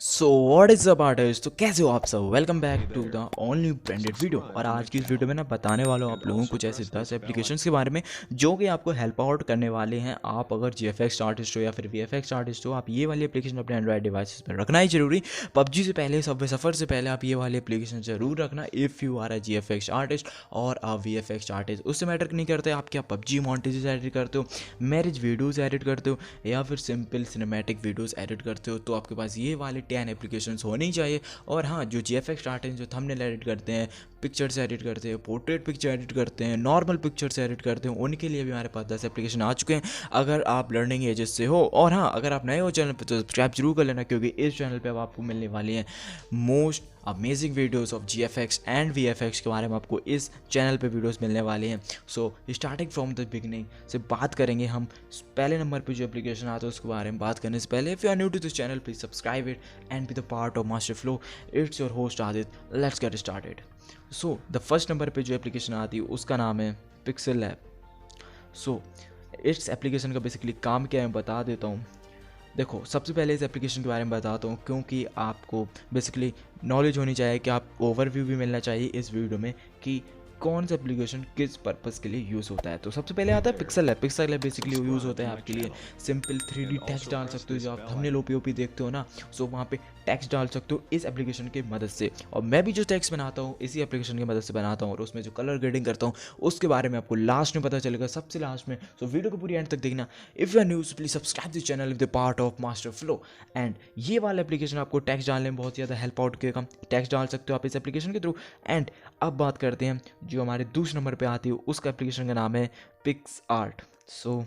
So what is up artist. तो कैसे हो आप सब। Welcome back to the only branded video. और आज की इस वीडियो में ना बताने वाला हूँ आप लोगों को कुछ ऐसे 10 एप्लीकेशंस के बारे में जो कि आपको हेल्प आउट करने वाले हैं। आप अगर जीएफएक्स आर्टिस्ट हो या फिर वीएफएक्स आर्टिस्ट हो, आप ये वाली एप्लीकेशन अपने एंड्रॉइड डिवाइसेस पर रखना ही जरूरी। पबजी से पहले, सबवे सफ़र से पहले आप ये वाली एप्लीकेशन जरूर रखना if you are a GFX artist और अ वीएफएक्स आर्टिस्ट। उससे मैटर नहीं करते आप क्या पबजी मॉन्टेजेस एडिट करते हो, मैरिज वीडियोज़ एडिट करते हो या फिर सिंपल सिनेमैटिक वीडियोज़ एडिट करते हो, तो आपके पास ये वाले 10 एप्लीकेशंस होनी चाहिए। और हाँ, जो जीएफएक्स आर्टिस्ट जो थंबनेल एडिट करते हैं, पिक्चर्स एडिट करते हैं, पोर्ट्रेट पिक्चर एडिट करते हैं, नॉर्मल पिक्चर्स एडिट करते हैं, उनके लिए भी हमारे पास 10 एप्लीकेशन आ चुके हैं अगर आप लर्निंग एजेस से हो। और हाँ, अगर आप नए हो चैनल पर तो सब्सक्राइब जरूर कर लेना, क्योंकि इस चैनल पर अब आपको मिलने वाली हैं most amazing videos of GFX and VFX के बारे में आपको इस चैनल पे वीडियोस मिलने वाली हैं। So starting from the beginning से बात करेंगे हम। पहले नंबर पे जो एप्लीकेशन आता है उसके बारे में बात करने से पहले, if you are new to this channel please subscribe it and be the part of master flow. It's your host Aditya, let's get started. So the first number पे जो एप्लीकेशन आती है उसका नाम है पिक्सल लैब। सो इस एप्लीकेशन का basically काम क्या है मैं बता देता हूँ। देखो, सबसे पहले इस एप्लीकेशन के बारे में बताता हूँ, क्योंकि आपको बेसिकली नॉलेज होनी चाहिए कि आप ओवरव्यू भी मिलना चाहिए इस वीडियो में कि कौन सा एप्लीकेशन किस पर्पस के लिए यूज़ होता है। तो सबसे पहले आता है pixel lab. Pixel lab basically use होता है आपके लिए सिंपल 3D टेक्स्ट डाल सकते हो, जो आप थंबनेल ओपी देखते हो ना, सो वहाँ पे टेक्स्ट डाल सकते हो इस एप्लीकेशन की मदद से। और मैं भी जो टेक्स्ट बनाता हूँ इसी एप्लीकेशन की मदद से बनाता हूँ, और उसमें जो कलर ग्रेडिंग करता हूँ उसके बारे में आपको लास्ट में पता चलेगा, सबसे लास्ट में। सो वीडियो को पूरी एंड तक देखना। If you R news please subscribe this channel with the part of master flow. And ये वाला एप्लीकेशन आपको टेक्स्ट डालने में बहुत ज़्यादा हेल्प आउट करेगा। टेक्स्ट डाल सकते हो आप इस एप्लीकेशन के थ्रू। एंड अब बात करते हैं जो हमारे दूसरे नंबर पे आती है, उसका एप्लीकेशन का नाम है पिक्सआर्ट। सो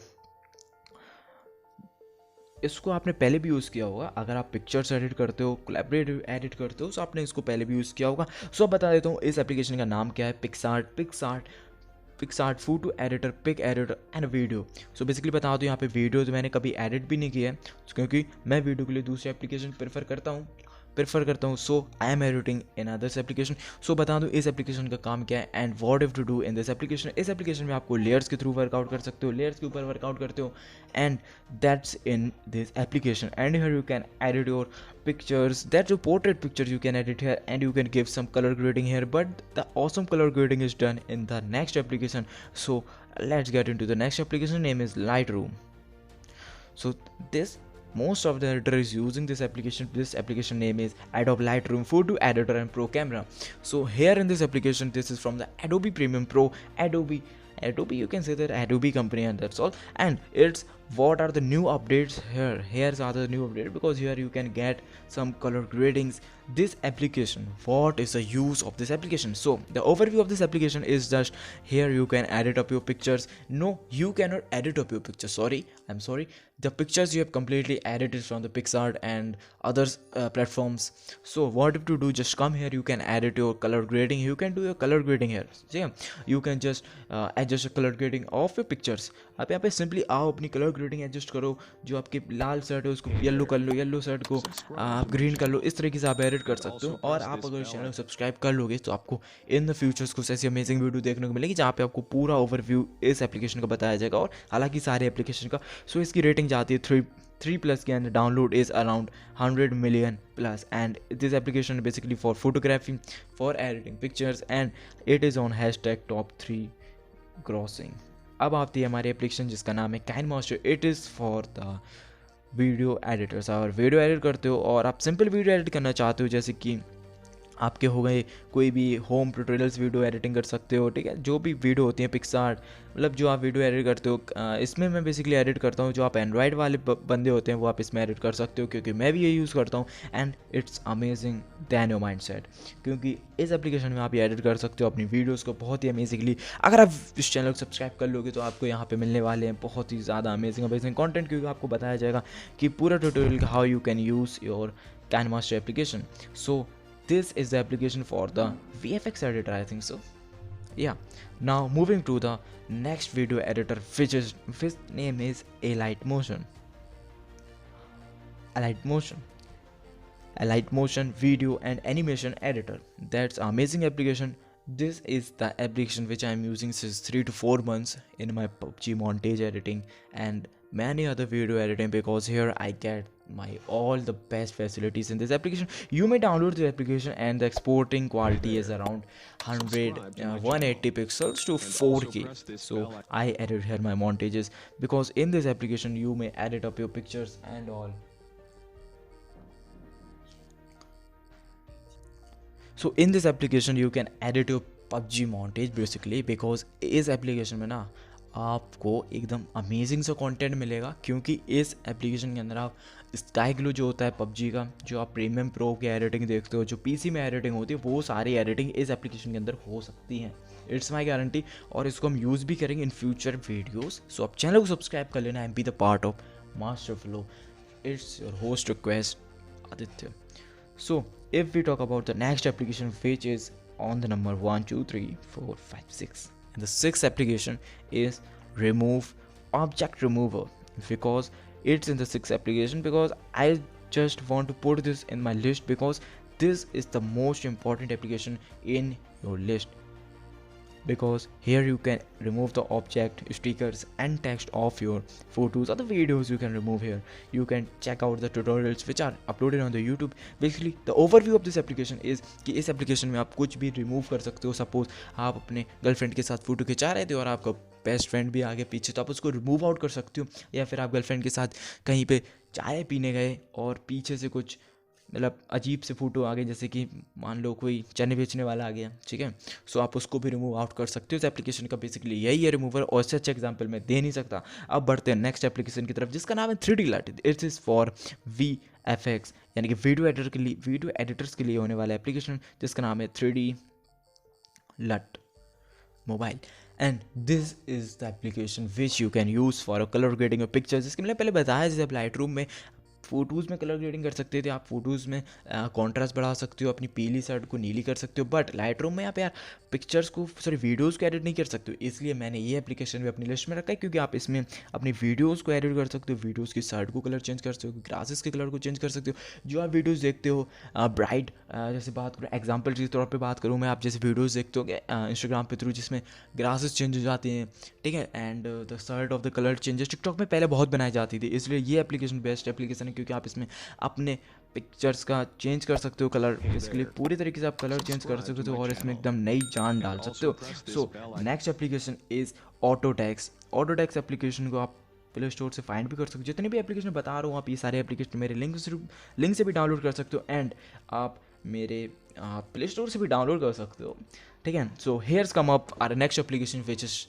इसको आपने पहले भी यूज़ किया होगा। अगर आप पिक्चर्स एडिट करते हो, कोलैबोरेटिव एडिट करते हो, तो आपने इसको पहले भी यूज़ किया होगा। सो अब बता देता हूँ इस एप्लीकेशन का नाम क्या है। PicsArt photo editor, pic editor and video. So basically बता दूँ, यहाँ पे वीडियो तो मैंने कभी एडिट भी नहीं किया है, क्योंकि मैं वीडियो के लिए दूसरे एप्लीकेशन प्रेफर करता हूँ। So I am editing in others application. So बता दूँ इस एप्लीकेशन का काम क्या है and what if to do in this application. इस एप्लीकेशन में आपको लेयर्स के थ्रू वर्कआउट कर सकते हो, लेयर्स के ऊपर वर्कआउट करते हो, and that's in this application. And here you can edit your pictures, that's your portrait pictures you can edit here, and you can give some color grading here, but the awesome color grading is done in the next application. So let's get into the next application. Name is Lightroom. So this, most of the editor is using this application. This application name is Adobe Lightroom Photo Editor and Pro Camera. So here in this application, this is from the Adobe Premium Pro. Adobe, you can say that Adobe company, and that's all. And it's what are the new updates here. Here's are the new update, because here you can get some color gradings. This application, what is the use of this application? So the overview of this application is just here you can edit up your pictures. No, you cannot edit up your pictures, I'm sorry. The pictures you have completely edited from the PixArt and other platforms. So what if to do, just come here, you can edit your color grading. You can do your color grading here. Yeah, you can just adjust the color grading of your pictures. आप यहाँ पे simply आओ, अपनी colour grading adjust करो। जो आपकी लाल shirt है उसको येलो कर लो, येलो शर्ट को आप ग्रीन कर लो। इस तरीके से आप एडिट कर सकते हो। और आप अगर चैनल को सब्सक्राइब कर लोगे तो आपको इन द फ्यूचर्स कुछ ऐसी अमेजिंग वीडियो देखने को मिलेगी जहाँ पे आपको पूरा ओवरव्यू इस एप्लीकेशन का बताया जाएगा, और हालांकि सारे एप्लीकेशन का। सो इसकी रेटिंग जाती है 3+ के अंदर। Download is around 100 million plus, and this application basically for photography, for editing pictures, and it is on hashtag top 3 grossing. अब आती है हमारी एप्लीकेशन जिसका नाम है kinemaster. It is for the video editors. और वीडियो एडिट करते हो और आप सिंपल वीडियो एडिट करना चाहते हो, जैसे कि आपके हो गए कोई भी होम ट्यूटोरियल्स वीडियो एडिटिंग कर सकते हो, ठीक है। जो भी वीडियो होती है पिक्सआर्ट, मतलब जो आप वीडियो एडिट करते हो, इसमें मैं बेसिकली एडिट करता हूँ। जो आप एंड्रॉयड वाले बंदे होते हैं वो आप इसमें एडिट कर सकते हो, क्योंकि मैं भी ये यूज़ करता हूँ। And it's amazing then your mind set, क्योंकि इस एप्लीकेशन में आप ये एडिट कर सकते हो अपनी वीडियोज़ को बहुत ही अमेजिंगली। अगर आप इस चैनल को सब्सक्राइब कर लोगे तो आपको यहाँ पे मिलने वाले हैं बहुत ही ज़्यादा अमेजिंग कंटेंट, क्योंकि आपको बताया जाएगा कि पूरा tutorial how you can use your kinemaster application. So this is the application for the VFX editor, I think so. Yeah, now moving to the next video editor, which name is 𝗟𝗢𝗪𝗡. 𝗟𝗢𝗪𝗡 video and animation editor. That's amazing application. This is the application which I am using since 3 to 4 months in my PUBG montage editing, and many other video editing, because here I get my all the best facilities in this application. You may download the application and the exporting quality is around 180 pixels to 4K. So I edit here my montages, because in this application you may edit up your pictures and all. So in this application you can edit your PUBG montage basically, because इस application में ना आपको एकदम amazing सा content मिलेगा, क्योंकि इस application के अंदर आप स्काई ग्लो जो होता है PUBG का, जो आप प्रीमियम प्रो की एडिटिंग देखते हो, जो पीसी में एडिटिंग होती है, वो सारी एडिटिंग इस एप्लीकेशन के अंदर हो सकती है। इट्स माई गारंटी, और इसको हम यूज़ भी करेंगे इन फ्यूचर वीडियोज़। सो आप चैनल को सब्सक्राइब कर लेना and be the part of master flow. It's your host request Aditya. So if we talk about the next application, which is on the number 1, 2, 3, 4, 5, 6, and the sixth application is remove object remover, because it's in the sixth application, because I just want to put this in my list, because this is the most important application in your list, because here you can remove the object, stickers and text of your photos or the videos. You can remove here. You can check out the tutorials which are uploaded on the YouTube. Basically the overview of this application is कि इस application में आप कुछ भी remove कर सकते हो। Suppose आप अपने गर्लफ्रेंड के साथ फोटो खिंचा रहे थे और आपका बेस्ट फ्रेंड भी आगे पीछे, तो आप उसको रिमूव आउट कर सकते हो। या फिर आप गर्लफ्रेंड के साथ कहीं पे चाय पीने गए और पीछे से कुछ मतलब अजीब से फ़ोटो आ गई, जैसे कि मान लो कोई चने बेचने वाला आ गया, ठीक है, सो आप उसको भी रिमूव आउट कर सकते हो। इस एप्लीकेशन का बेसिकली यही है रिमूवर, और इससे अच्छा एग्जांपल मैं दे नहीं सकता। अब बढ़ते हैं नेक्स्ट एप्लीकेशन की तरफ, जिसका नाम है 3D लट। इट्स इज़ फॉर VFX, यानी कि वीडियो एडिटर के लिए, वीडियो एडिटर्स के लिए होने वाला एप्लीकेशन, जिसका नाम है 3D लट mobile. And this is the application which you can use for colour grading of pictures. जिसके मैंने पहले बताया, जैसे आप लाइटरूम में फ़ोटोज़ में कलर ग्रेडिंग कर सकते थे, आप फोटोज़ में कॉन्ट्रास्ट बढ़ा सकते हो, अपनी पीली साइड को नीली कर सकते हो, बट लाइटरूम में आप यार पिक्चर्स को, सॉरी वीडियोज़ को एडिट नहीं कर सकते हो। इसलिए मैंने ये एप्लीकेशन भी अपनी लिस्ट में रखा है, क्योंकि आप इसमें अपनी वीडियोज़ को एडिट कर सकते हो, वीडियोज़ की साइड को कलर चेंज कर सकते हो, ग्रासेस के कलर को चेंज कर सकते हो। जो आप वीडियोज़ देखते हो ब्राइट, जैसे बात करूँ एग्जाम्पल के तौर पर बात करूँ मैं, आप जैसे वीडियोज़ देखते हो इंस्टाग्राम पे थ्रू, जिसमें ग्रासेस चेंज हो जाते हैं, ठीक है, and the side of the colour changes TikTok में पहले बहुत बनाई जाती थी। इसलिए ये एप्लीकेशन बेस्ट एप्लीकेशन है, क्योंकि आप इसमें अपने पिक्चर्स का चेंज कर सकते हो कलर, इसके लिए पूरी तरीके से आप कलर चेंज कर सकते हो और इसमें एकदम नई जान डाल सकते हो। So next application is Autodesk. Autodesk application को आप प्ले स्टोर से फाइंड भी कर सकते हो। जितने भी एप्लीकेशन बता रहा हूँ, आप ये सारे एप्लीकेशन मेरे लिंक से भी डाउनलोड कर सकते हो, एंड आप मेरे प्ले स्टोर से भी डाउनलोड कर सकते हो, ठीक है। So here's come up our next application which is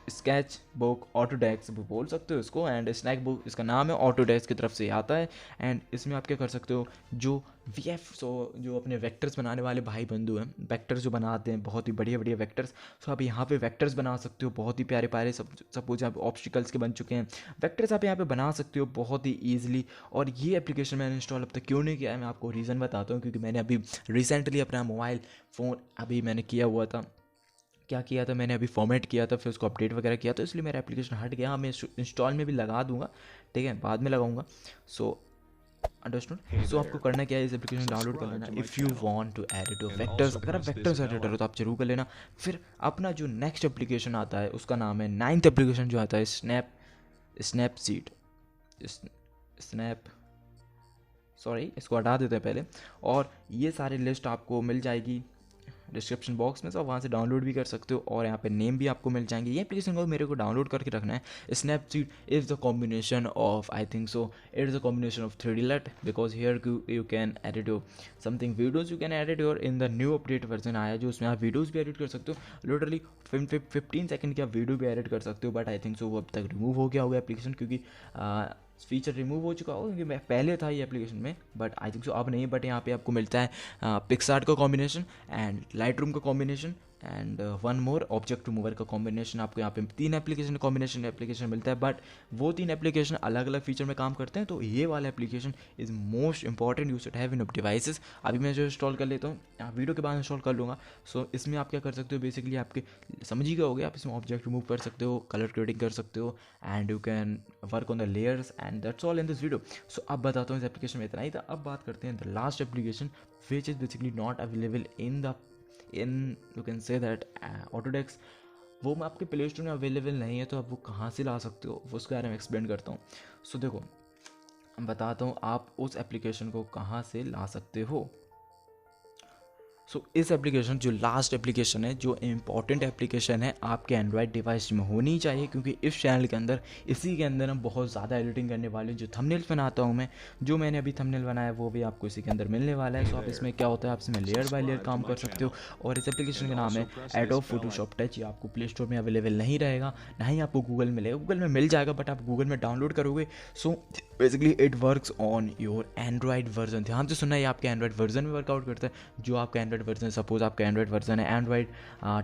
sketchbook Autodesk भी बोल सकते हो इसको, एंड स्नैक बुक इसका नाम है, ऑटोडेस्क की तरफ से आता है। एंड इसमें आप क्या कर सकते हो, जो जो अपने वेक्टर्स बनाने वाले भाई बंधु हैं, वेक्टर्स जो बनाते हैं बहुत ही बढ़िया बढ़िया वेक्टर्स, सो आप यहाँ पे वेक्टर्स बना सकते हो, बहुत ही प्यारे प्यारे। सपोज आप ऑब्स्टिकल्स के बन चुके हैं, वेक्टर्स आप यहाँ पे बना सकते हो बहुत ही ईजिली। और ये एप्लीकेशन मैंने इंस्टॉल अब तक क्यों नहीं किया है, मैं आपको रीज़न बताता हूँ। क्योंकि मैंने अभी रिसेंटली अपना मोबाइल फ़ोन अभी मैंने किया हुआ था, क्या किया था मैंने, अभी फॉर्मेट किया था, फिर उसको अपडेट वगैरह किया, तो इसलिए मेरा एप्लीकेशन हट गया। मैं इंस्टॉल में भी लगा दूंगा, ठीक है, बाद में लगाऊंगा। So understood. सो आपको करना क्या है, इस एप्लीकेशन डाउनलोड कर लेना if you want to edit your vectors. अगर आप वेक्टर्स एडिटर हो तो आप जरूर कर लेना। फिर अपना जो नेक्स्ट एप्लीकेशन आता है उसका नाम है, 9th एप्लीकेशन जो आता है, स्नैपसीड। सॉरी, इसको हटा देते हैं पहले, और ये सारी लिस्ट आपको मिल जाएगी डिस्क्रिप्शन बॉक्स में, तो आप वहाँ से डाउनलोड भी कर सकते हो, और यहाँ पे नेम भी आपको मिल जाएंगे। ये एप्लीकेशन को मेरे को डाउनलोड करके रखना है। Snapseed is the combination of, I think so it is a combination of 3D लट, because here you can edit your something videos, you can edit your in the new update version आया, जो उसमें आप videos भी edit कर सकते हो। Literally 15 second की आप वीडियो भी एडिट कर सकते हो, बट आई थिंक सो वो अब तक रिमूव हो गया होगा एप्लीकेशन, क्योंकि फीचर रिमूव हो चुका होगा, क्योंकि मैं पहले था ये एप्लीकेशन में, बट आई थिंक सो अब नहीं। बट यहाँ पे आपको मिलता है पिक्सआर्ट का कॉम्बिनेशन एंड लाइटरूम का combination and one more object remover का कॉम्बिनेशन। आपको यहाँ पे 3 एप्लीकेशन मिलता है, बट वो 3 एप्लीकेशन अलग अलग फीचर में काम करते हैं। तो ये वाला application is most important, you should have in devices. अभी मैं जो इंस्टॉल कर लेता हूँ, वीडियो के बाद इंस्टॉल कर लूँगा। सो इसमें आप क्या कर सकते हो, बेसिकली आपके समझ ही गए होगे, आप इसमें ऑब्जेक्ट रिमूव कर सकते हो, कलर ग्रेडिंग कर सकते हो, and you can work on the layers, and that's all in this video. So अब बताता हूँ इस एप्लीकेशन में इतना ही था। अब बात करते हैं the last application which is basically not available in you can say that Autodesk वो मैं आपके प्ले स्टोर में अवेलेबल नहीं है, तो आप वो कहाँ से ला सकते हो वो उसके बारे में एक्सप्लेन करता हूँ। सो देखो बताता हूँ आप उस एप्लीकेशन को कहाँ से ला सकते हो। सो इस एप्लीकेशन जो लास्ट एप्लीकेशन है, जो इम्पॉर्टेंट एप्लीकेशन है, आपके एंड्रॉयड डिवाइस में होनी चाहिए, क्योंकि इस चैनल के अंदर इसी के अंदर हम बहुत ज़्यादा एडिटिंग करने वाले हैं। जो थंबनेल्स बनाता हूँ मैं, जो मैंने अभी थंबनेल बनाया वो भी आपको इसी के अंदर मिलने वाला है। सो आप इसमें क्या होता है, आप इसमें लेयर बाय लेयर काम कर सकते हो। और इस एप्लीकेशन का नाम है एडोब फोटोशॉप टच। ये आपको प्ले स्टोर में अवेलेबल नहीं रहेगा, ना ही आपको गूगल में मिलेगा। गूगल में मिल जाएगा बट आप गूगल में डाउनलोड करोगे। So basically it works on your Android version. ध्यान से सुनना, ये आपके एंड्रॉयड वर्जन में वर्कआउट करता है। जो आपका एंड्रॉयड वर्जन, सपोज आपका एंड्रॉयड वर्जन है एंड्रॉयड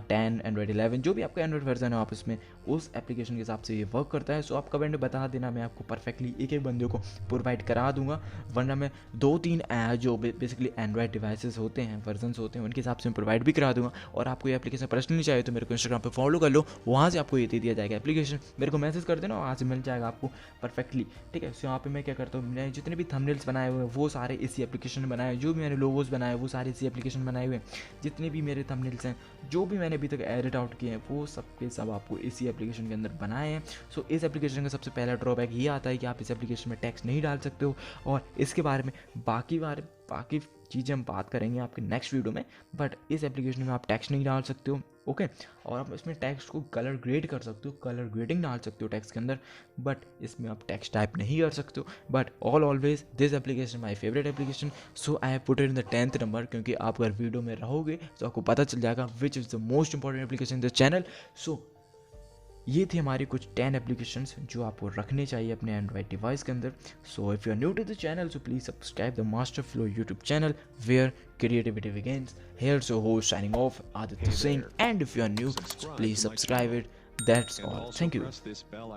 10, एंड्रॉयड 11, जो भी आपका एंड्रॉयड वर्जन है, आप इसमें उस एप्लीकेशन के हिसाब से ये वर्क करता है। सो आप कमेंट में बता देना, मैं आपको परफेक्टली एक एक बंदे को प्रोवाइड करा दूंगा। वरना मैं 2-3 जो बेसिकली एंड्रॉयड डिवाइसेस होते हैं, वर्जन होते हैं, उनके हिसाब से मैं प्रोवाइड भी करा दूंगा। और आपको ये एप्लीकेशन पर्सनली चाहिए तो मेरे को इंस्टाग्राम पर फॉलो कर लो, वहाँ से आपको ये दे दिया जाएगा एप्लीकेशन। मेरे को मैसेज कर देना, वहाँ से मिल जाएगा आपको परफेक्टली, ठीक है। सो यहाँ पे मैं क्या करता हूँ, मैंने जितने भी थंबनेल्स बनाए हुए हैं वो सारे इसी एप्लीकेशन में बनाए, जो भी मैंने लोगोस बनाए वो सारे इसी एप्लीकेशन बनाए हुए हैं। जितने भी मेरे थंबनेल्स हैं, जो भी मैंने अभी तक एडिट आउट किए हैं, वो सब के सब आपको इसी एप्लीकेशन के अंदर बनाए हैं। सो इस एप्लीकेशन का सबसे पहला ड्रॉबैक ये आता है कि आप इस एप्लीकेशन में टेक्स्ट नहीं डाल सकते हो, और इसके बारे में बाकी चीज़ें हम बात करेंगे आपके नेक्स्ट वीडियो में। बट इस एप्लीकेशन में आप टेक्स्ट नहीं डाल सकते हो, ओके। और आप इसमें टेक्स्ट को कलर ग्रेड कर सकते हो, कलर ग्रेडिंग डाल सकते हो टेक्स्ट के अंदर, बट इसमें आप टेक्स्ट टाइप नहीं कर सकते हो। But always this application my favourite application, so I have put it in the 10th number, क्योंकि आप अगर वीडियो में रहोगे तो आपको पता चल जाएगा which is the most important application in this channel. So ये थी हमारी कुछ 10 एप्लीकेशंस जो आपको रखने चाहिए अपने एंड्रॉयड डिवाइस के अंदर। So if you are new to the channel, so please subscribe the master flow YouTube channel where creativity begins. Here's your host signing off, Aditya Singh, and if you are new, so please subscribe it. That's all. Thank you.